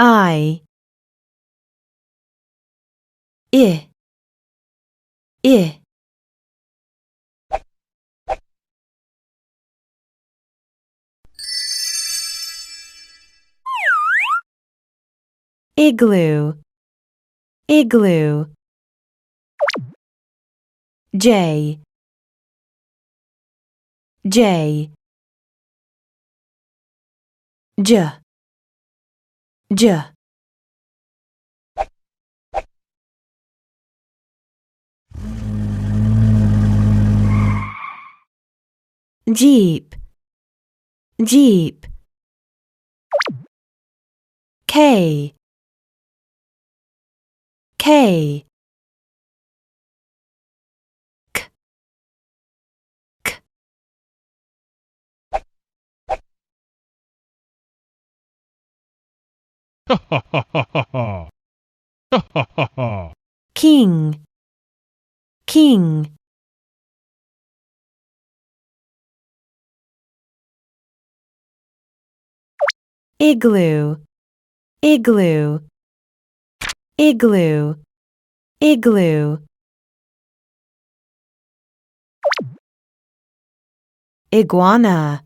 I igloo, igloo. J, J, J, J. Jeep, Jeep. K, K. K, K. Ha ha ha ha ha ha. Ha ha ha ha. King, King. Igloo, igloo, igloo, igloo. Iguana,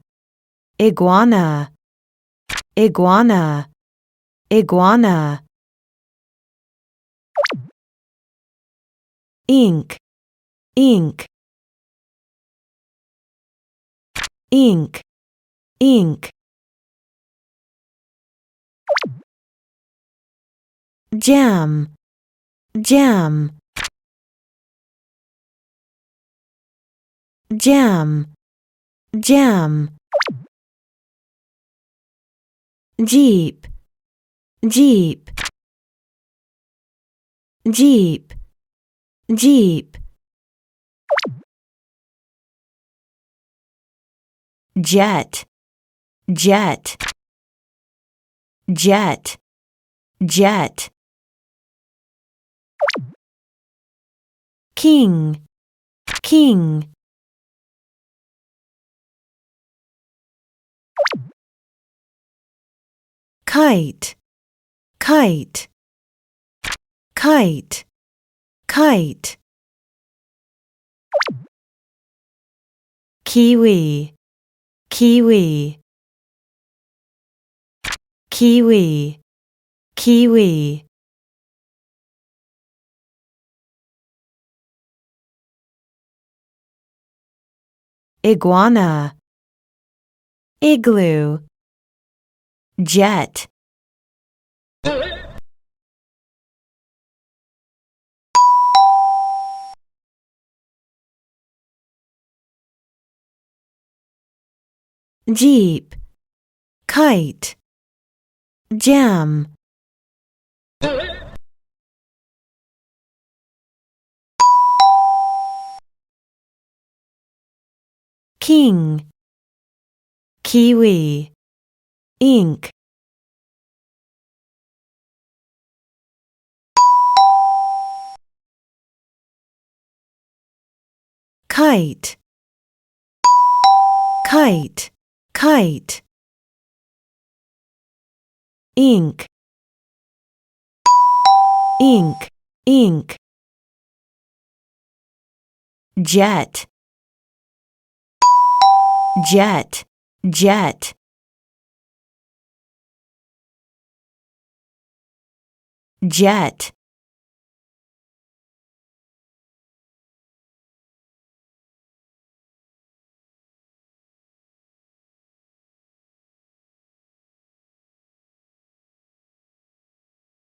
iguana, iguana, iguana. Ink, ink, ink, ink. Jam, jam, jam, jam. Jeep, Jeep, Jeep, Jeep. Jet, jet, jet, jet. King, king. Kite, kite, kite, kite. Kiwi, kiwi, kiwi, kiwi. Iguana, igloo, jet. Jeep, kite, jam. King, kiwi, ink. Kite, kite, kite. Ink, ink, ink. Jet, jet, jet. Jet.